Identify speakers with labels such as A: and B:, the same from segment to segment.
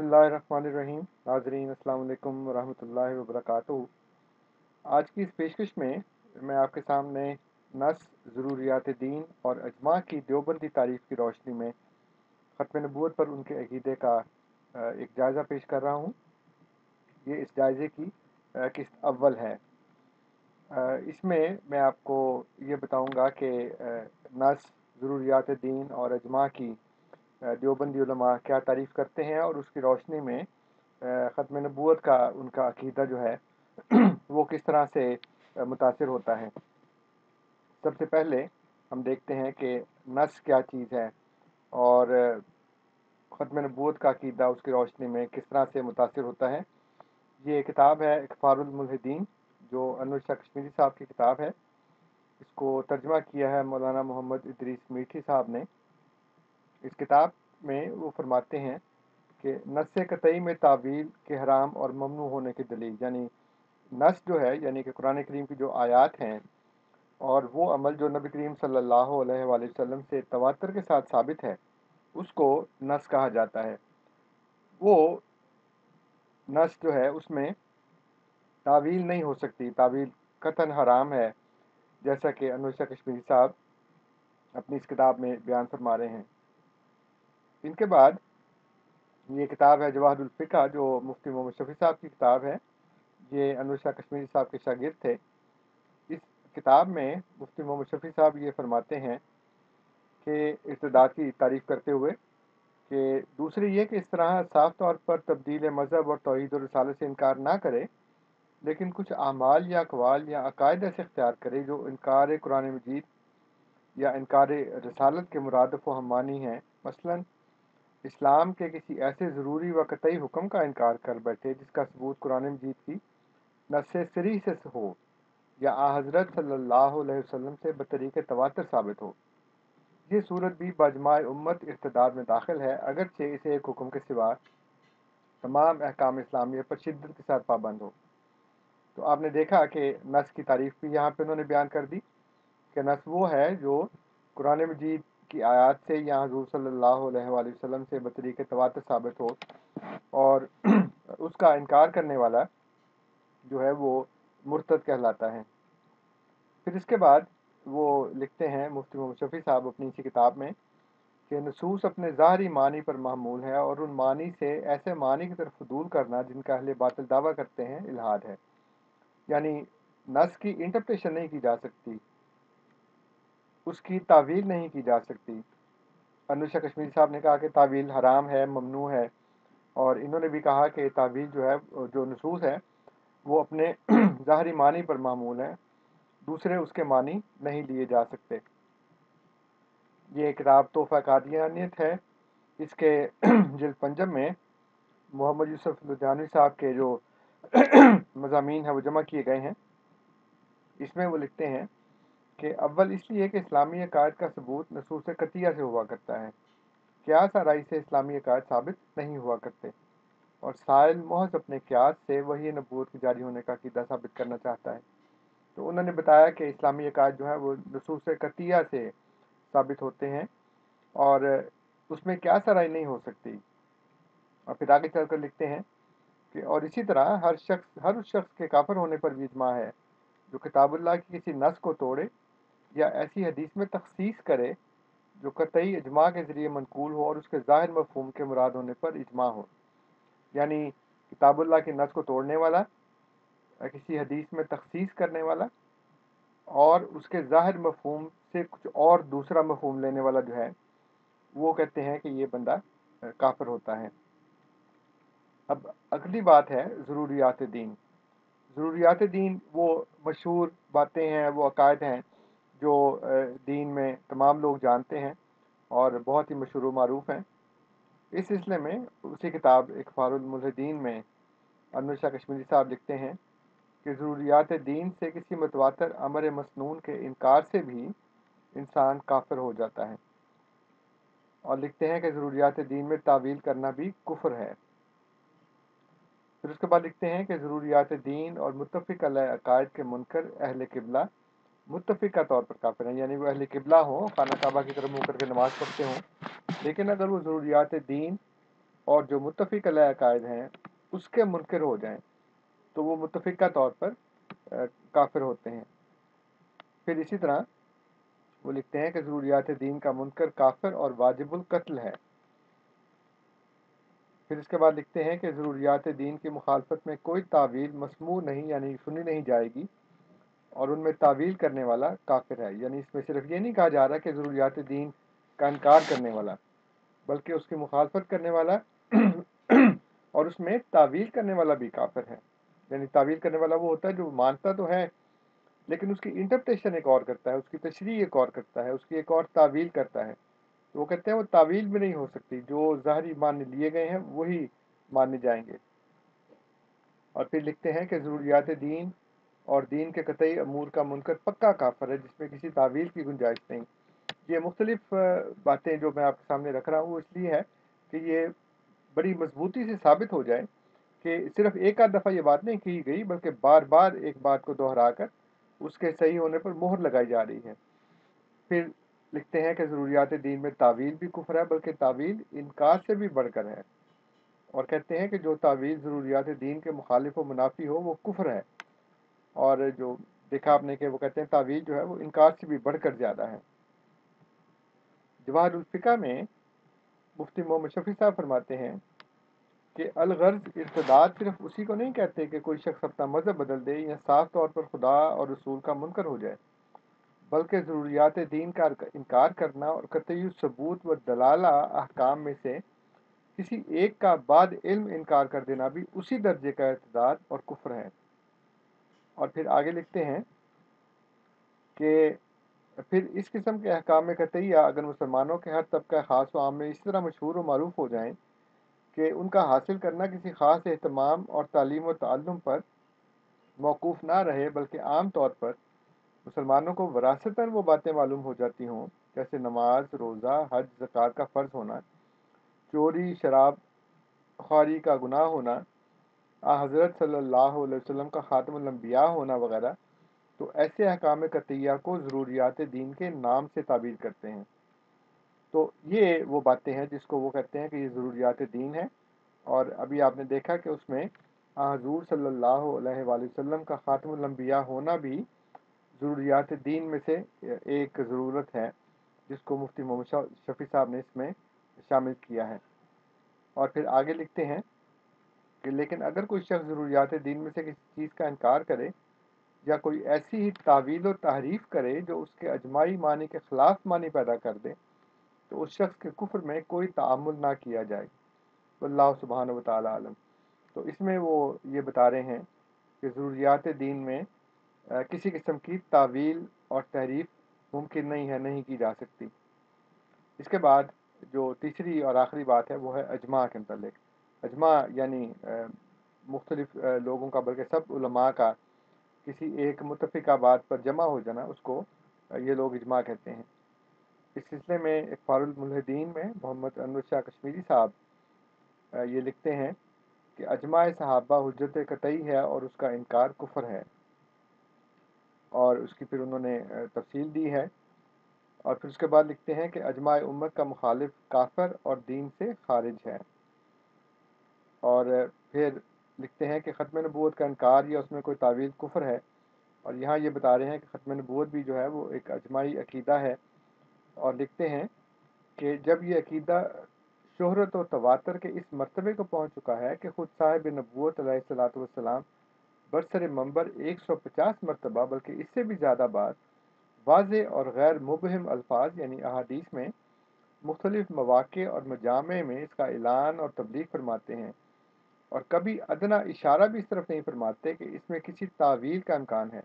A: बिस्मिल्लाहिर्रहमानिर्रहीम। नाज़रीन अस्सलाम वालेकुम वरहमतुल्लाहि वबरकातुहू। आज की इस पेशकश में मैं आपके सामने नस, ज़रूरियात दीन और अजमा की देवबंदी तारीफ़ की रोशनी में ख़त्म नबूवत पर उनके अक़ीदे का एक जायज़ा पेश कर रहा हूँ। ये इस जायज़े की किस्त अव्वल है। इसमें मैं आपको ये बताऊँगा कि नस, ज़रूरियात दीन और अजमा की देवबंदी उलमा क्या तारीफ़ करते हैं और उसकी रोशनी में ख़त्म नबूवत का उनका अक़ीदा जो है वो किस तरह से मुतासिर होता है। सबसे पहले हम देखते हैं कि नस क्या चीज़ है और ख़त्म नबूवत का अक़ीदा उसकी रोशनी में किस तरह से मुतासिर होता है। ये किताब है इक़फ़ारुल मुल्हिदीन, जो अनवर शाह कश्मीरी साहब की किताब है। इसको तर्जुमा किया है मौलाना मोहम्मद इदरीस मीठी साहब ने। इस किताब में वो फरमाते हैं कि नस कतई में तावील के हराम और ममनू होने की दलील, यानी नस जो है यानी कि कुरान करीम की जो आयात हैं और वो अमल जो नबी करीम सल्लल्लाहु अलैहि वसल्लम से तवातर के साथ साबित है, उसको नस कहा जाता है। वो नस जो है उसमें तावील नहीं हो सकती, तावील कतन हराम है, जैसा कि अनवर शाह कश्मीरी साहब अपनी इस किताब में बयान फरमा रहे हैं। इनके बाद ये किताब है जवाहिरुल फ़िक़्ह, जो मुफ्ती मोहम्मद शफ़ी साहब की किताब है। ये अनवर शाह कश्मीरी साहब के शागिर्द थे। इस किताब में मुफ्ती मोहम्मद शफ़ी साहब ये फरमाते हैं कि इर्तिदाद की तारीफ़ करते हुए कि दूसरी ये कि इस तरह साफ़ तौर पर तब्दील मज़हब और तौहीद और रिसालत से इनकार ना करे, लेकिन कुछ अमाल या अक़वाल या अक़ायद ऐसे इख्तियार करे जो इनकार कुरान मजीद या इनकार रिसालत के मुरादिफ़ व हम्मानी हैं। मसलन इस्लाम के किसी ऐसे ज़रूरी व कतई हुक्म का इनकार कर बैठे जिसका सबूत कुरान मजीद की नस्स सरीह से हो या हज़रत सल्लल्लाहु अलैहि वसल्लम से बतरीक़े तवातर साबित हो। ये सूरत भी बजमाए उम्मत इर्तिदाद में दाखिल है, अगरचे इसे एक हुक्म के सिवा तमाम अहकाम इस्लामिया पर शिद्दत के साथ पाबंद हो। तो आपने देखा कि नस की तारीफ़ भी यहाँ पे उन्होंने बयान कर दी कि नस वो है जो कुरान मजीद की आयत से या हुज़ूर सल्लल्लाहु अलैहि वसल्लम से बतरीक़े तवातर साबित हो और उसका इनकार करने वाला जो है वो मुर्तद कहलाता है। फिर इसके बाद वो लिखते हैं मुफ्ती मोहम्मद शफ़ी साहब अपनी इसी किताब में कि नसूस अपने ज़ाहरी मानी पर महमूल है और उन मानी से ऐसे मानी की तरफ फदूल करना जिनका अहले बातिल दावा करते हैं इल्हाद है। यानी नस की इंटरप्रिटेशन नहीं की जा सकती, उसकी तावील नहीं की जा सकती। अनवर शाह कश्मीरी साहब ने कहा कि तावील हराम है, ममनू है, और इन्होंने भी कहा कि तावील जो है, जो नसूस है, वो अपने ज़ाहरी मानी पर मामूल है, दूसरे उसके मानी नहीं लिए जा सकते। ये किताब तोहफ़ा कादियानियत है। इसके जिल्द पंजम में मोहम्मद यूसुफ लुधियानवी साहब के जो मज़ामीन हैं वो जमा किए गए हैं। इसमें वो लिखते हैं कि अव्वल इसलिए कि इस्लामी अकायद का सबूत नसूस कतिया से हुआ करता है, क़ियास आराई से इस्लामी अकायद साबित नहीं हुआ करते, और साइल महज अपने क़ियास से वही नबूवत की जारी होने का अक़ीदा साबित करना चाहता है। तो उन्होंने बताया कि इस्लामी अकायद जो है वो नसूस कतिया से साबित होते हैं और उसमें क़ियास आराई नहीं हो सकती। और फिर आगे चलकर लिखते हैं कि और इसी तरह हर उस शख्स के काफिर होने पर भी इजमा है जो किताबुल्लाह की किसी नस को तोड़े या ऐसी हदीस में तखसीस करे जो कतई इजमा के ज़रिए मनकूल हो और उसके ज़ाहिर मफ़हूम के मुराद होने पर इजमा हो। यानी किताबुल्लाह की नस को तोड़ने वाला, किसी हदीस में तखसीस करने वाला और उसके ज़ाहिर मफ़हूम से कुछ और दूसरा मफ़हूम लेने वाला जो है, वो कहते हैं कि ये बंदा काफिर होता है। अब अगली बात है ज़रूरियात दीन। ज़रूरियात दीन वो मशहूर बातें हैं, वो अकायद हैं जो दीन में तमाम लोग जानते हैं और बहुत ही मशहूर व मारूफ़ हैं। इस सिलसिले में उसी किताब इक़फ़ारुल मुल्हिदीन में अनवर शाह कश्मीरी साहब लिखते हैं कि ज़रूरियात दीन से किसी मुतवातर अमर मसनून के इनकार से भी इंसान काफिर हो जाता है, और लिखते हैं कि ज़रूरियात दीन में तावील करना भी कुफ्र है। फिर उसके बाद लिखते हैं कि ज़रूरियात दीन और मुत्तफ़िक़ अलैह अकायद के मुनकर अहले क़िबला मुत्तफ़िक़ा तौर पर काफिर हैं। यानी वो अहले क़िबला हों, खाना काबा की तरफ मुँह करके नमाज़ पढ़ते हों, लेकिन अगर वो ज़रूरियात दीन और जो मुत्तफ़िक़ अलैह अक़ाइद हैं उसके मुनकिर हो जाएं तो वो मुत्तफ़िक़ा तौर पर काफिर होते हैं। फिर इसी तरह वो लिखते हैं कि ज़रूरियात दीन का मुनकर काफिर और वाजिबुल कत्ल है। फिर इसके बाद लिखते हैं कि ज़रूरियात दीन की मुखालफत में कोई तावील मसमू नहीं यानी सुनी नहीं जाएगी और उनमें तावील करने वाला काफिर है। यानी इसमें सिर्फ ये नहीं कहा जा रहा कि ज़रूरियात दीन का इनकार करने वाला, बल्कि उसकी मुखालफत करने वाला और उसमें तावील करने वाला भी काफिर है। यानी तावील करने वाला वो होता है जो मानता तो है लेकिन उसकी इंटरप्रिटेशन एक और करता है, उसकी तशरीह एक और करता है, उसकी एक और तावील करता है। तो वो कहते हैं वो तावील भी नहीं हो सकती, जो ज़ाहरी मान लिए गए हैं वही माने जाएंगे। और फिर लिखते हैं कि ज़रूरियात दीन और दीन के कतई अमूर का मुनकर पक्का काफिर है जिसमें किसी तावील की गुंजाइश नहीं। ये मुख्तलिफ बातें जो मैं आपके सामने रख रहा हूँ वो इसलिए है कि ये बड़ी मजबूती से साबित हो जाए कि सिर्फ एक आध दफ़ा ये बात नहीं की गई बल्कि बार बार एक बात को दोहरा कर उसके सही होने पर मोहर लगाई जा रही है। फिर लिखते हैं कि ज़रूरियात दीन में तावील भी कुफ्र है बल्कि तावील इनकार से भी बढ़कर है। और कहते हैं कि जो तावील ज़रूरियात दीन के मुखालिफ व मुनाफी हो वो कुफ्र है। और जो देखा आपने कि वो कहते हैं तावील जो है वो इनकार से भी बढ़कर ज़्यादा है। जवाहरुल फ़िक़्ह में मुफ्ती मोहम्मद शफ़ी साहब फरमाते हैं कि अलगर्ज इर्तिदाद सिर्फ उसी को नहीं कहते कि कोई शख्स अपना मज़हब बदल दे या साफ तौर पर खुदा और रसूल का मुनकर हो जाए, बल्कि ज़रूरियात दीन का इनकार करना और कतई सबूत व दलाला अहकाम में से किसी एक का बाद इल्म इनकार कर देना भी उसी दर्जे का इर्तिदाद और कुफ्र है। और फिर आगे लिखते हैं कि फिर इस किस्म के अहकाम में कतईया अगर मुसलमानों के हर तबका ख़ास व आम में इस तरह मशहूर व मारूफ हो जाएं कि उनका हासिल करना किसी ख़ास एहतमाम और तालीम व ताल्लुम पर मौकूफ़ ना रहे बल्कि आम तौर पर मुसलमानों को वरासतन वो बातें मालूम हो जाती हों, जैसे नमाज, रोज़ा, हज, ज़कात का फ़र्ज़ होना, चोरी, शराब ख़ुरी का गुनाह होना, हज़रत सल्लल्लाहु अलैहि वसल्लम का ख़ातमुल अंबिया होना वगैरह, तो ऐसे अहकाम कतईया को ज़रूरियात दीन के नाम से ताबीर करते हैं। तो ये वो बातें हैं जिसको वो कहते हैं कि ये ज़रूरियात दीन है। और अभी आपने देखा कि उसमें हुज़ूर सल्लल्लाहु अलैहि वसल्लम का ख़ातमुल अंबिया होना भी ज़रूरियात दीन में से एक ज़रूरत है जिसको मुफ्ती मोहम्मद शफ़ी साहब ने इसमें शामिल किया है। और फिर आगे लिखते हैं कि लेकिन अगर कोई शख्स ज़रूरियात दीन में से किसी चीज़ का इनकार करे या कोई ऐसी ही तावील और तहरीफ करे जो उसके अजमाई मानी के ख़िलाफ़ मानी पैदा कर दे तो उस शख्स के कुफ्र में कोई ताअम्मुल ना किया जाए। वल्लाहु सुब्हानहु व तआला आलम। तो इसमें वो ये बता रहे हैं कि ज़रूरियात दीन में किसी किस्म की तावील और तहरीफ मुमकिन नहीं है, नहीं की जा सकती। इसके बाद जो तीसरी और आखिरी बात है वो है अजमा के मतलब। अजमा यानी मुख्तलिफ लोगों का बल्कि सब उलमा का किसी एक मुत्तफ़िक़ा बात पर जमा हो जाना उसको ये लोग इजमा कहते हैं। इस सिलसिले में इक़बालुल मुल्हिदीन में मोहम्मद अनवर शाह कश्मीरी साहब ये लिखते हैं कि अजमाए सहाबा हुज्जत कतई है और उसका इनकार कुफ्र है। और उसकी फिर उन्होंने तफसील दी है। और फिर उसके बाद लिखते हैं कि अजमाए उम्मत का मुखालिफ काफिर और दीन से खारिज है। और फिर लिखते हैं कि ख़त्म नबूवत का इनकार या उसमें कोई तावील कुफ्र है। और यहाँ ये बता रहे हैं कि ख़त्म नबूवत भी जो है वो एक अजमाई अकीदा है। और लिखते हैं कि जब ये अकीदा शोहरत और तवातर के इस मर्तबे को पहुँच चुका है कि ख़ुद साहिब नबूवत अलैहिस्सलातु वस्सलाम बरसर मंबर 150 मरतबा बल्कि इससे भी ज़्यादा बार वाज़े और गैर मुबहिम अल्फाज यानी अहादीस में मुख्तलिफ मवाक़े और मजामे में इसका ऐलान और तबलीग फरमाते हैं और कभी अदना इशारा भी इस तरफ नहीं फरमाते कि इसमें किसी तावील का इम्कान है।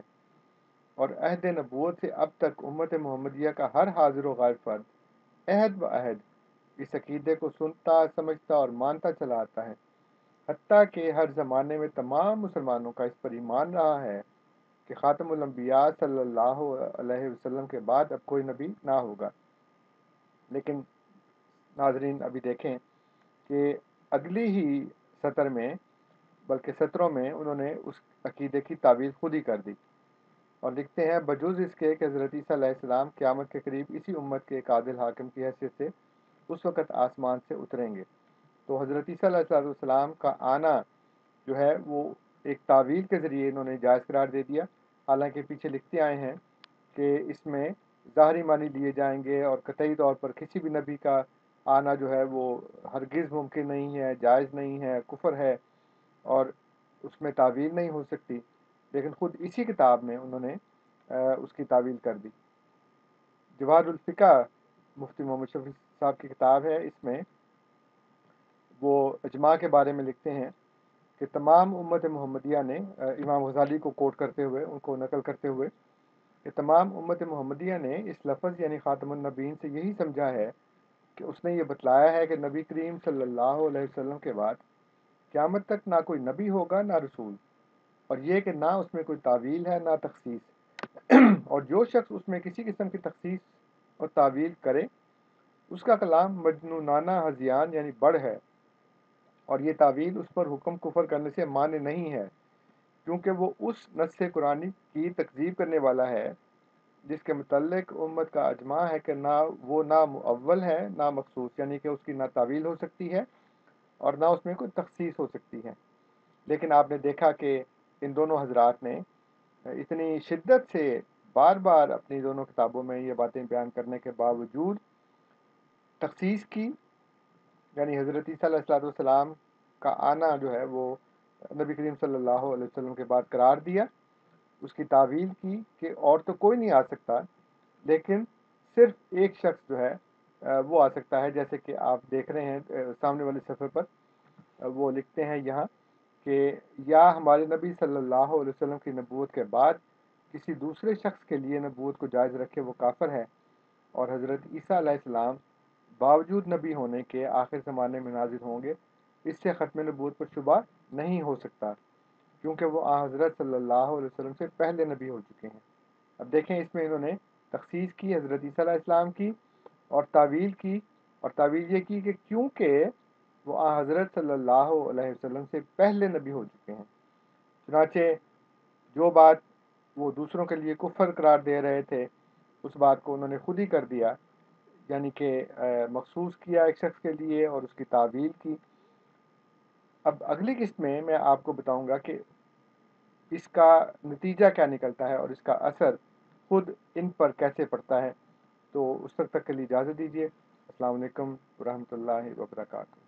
A: और अहद नबूवत से अब तक उम्मत मोहम्मदिया का हर हाजिर व गायब फ़र्द अहद व अहद इस अकीदे को सुनता, समझता और मानता चला आता है, हत्ता कि हर ज़माने में तमाम मुसलमानों का इस पर ईमान रहा है कि ख़ातमुल अंबिया सल्लल्लाहु अलैहि वसल्लम के बाद अब कोई नबी ना होगा। लेकिन नाज़रीन अभी देखें कि अगली ही सतर में बल्कि सत्रों में उन्होंने उस अकीदे की तावील खुद ही कर दी। और लिखते हैं बजुज़ इसके कि हज़रत ईसा अलैहिस्सलाम क़यामत के करीब इसी उम्मत के एक आदिल हाकिम की हैसियत से उस वक़्त आसमान से उतरेंगे تو حضرت عیسیٰ علیہ السلام کا آنا جو ہے وہ ایک تعویل کے ذریعے انہوں نے جائز قرار دے دیا، حالانکہ پیچھے لکھتے آئے ہیں کہ اس میں ظاہری معنی لیے جائیں گے اور قطعی طور پر کسی بھی نبی کا آنا جو ہے وہ ہرگز ممکن نہیں ہے، جائز نہیں ہے، کفر ہے اور اس میں تعویل نہیں ہو سکتی، لیکن خود اسی کتاب میں انہوں نے اس کی تعویل کر دی۔ جواہر الفقہ مفتی محمد شفیع صاحب کی کتاب ہے، اس میں وہ اجماع کے بارے میں لکھتے ہیں کہ تمام امت محمدیہ نے، امام غزالی کو کوٹ کرتے ہوئے، ان کو نقل کرتے ہوئے، کہ تمام امت محمدیہ نے اس لفظ یعنی خاتم النبیین سے یہی سمجھا ہے کہ اس نے یہ بتلایا ہے کہ نبی کریم صلی اللہ علیہ وسلم کے بعد قیامت تک نہ کوئی نبی ہوگا نہ رسول، اور یہ کہ نہ اس میں کوئی تعویل ہے نہ تخصیص اور جو شخص اس میں کسی قسم کی تخصیص اور تعویل کرے اس کا کلام مجنونانہ ہذیان یعنی بڑھ ہے، اور یہ تعویل اس پر حکم کفر کرنے سے مانع نہیں ہے، کیونکہ وہ اس نص قرآنی کی تکذیب کرنے والا ہے جس کے متعلق امت کا اجماع ہے کہ وہ نہ مؤول ہے نہ مخصوص، یعنی کہ اس کی نہ تعویل ہو سکتی ہے اور نہ اس میں کوئی تخصیص ہو سکتی ہے۔ لیکن آپ نے دیکھا کہ ان دونوں حضرات نے اتنی شدت سے بار بار اپنی دونوں کتابوں میں یہ باتیں بیان کرنے کے باوجود تخصیص کی، یعنی حضرت عیسیٰ علیہ السلام کا آنا جو ہے وہ نبی کریم صلی اللہ علیہ وسلم کے بعد قرار دیا، اس کی تعویل کی کہ اور تو کوئی نہیں آ سکتا، لیکن صرف ایک شخص جو ہے وہ آ سکتا ہے، جیسے کہ آپ دیکھ رہے ہیں سامنے والے صفحے پر وہ لکھتے ہیں یہاں کہ یا ہمارے نبی صلی اللہ علیہ وسلم کی نبوت کے بعد کسی دوسرے شخص کے لیے نبوت کو جائز رکھے وہ کافر ہے، اور حضرت عیسیٰ علیہ السلام باوجود نبی ہونے کے آخر زمانے میں نازل ہوں گے، اس سے ختم نبوت پر شبہ نہیں ہو سکتا، کیونکہ وہ حضرت صلی اللہ علیہ وسلم سے پہلے نبی ہو چکے ہیں۔ اب دیکھیں اس میں انہوں نے تخصیص کی حضرت عیسیٰ علیہ السلام کی اور تعویل کی، اور تعویل یہ کی کہ کیونکہ وہ حضرت صلی اللہ علیہ وسلم سے پہلے نبی ہو چکے ہیں، چنانچہ جو بات وہ دوسروں کے لیے کفر قرار دے رہے تھے اس بات کو انہوں نے خود ہی کر دیا، یعنی کہ مخصوص کیا ایک شخص کے لیے اور اس کی تعویل کی۔ اب اگلی قسط میں میں آپ کو بتاؤں گا کہ اس کا نتیجہ کیا نکلتا ہے اور اس کا اثر خود ان پر کیسے پڑتا ہے۔ تو اس وقت تک کے لیے اجازت دیجیے۔ السلام علیکم ورحمۃ اللہ وبرکاتہ۔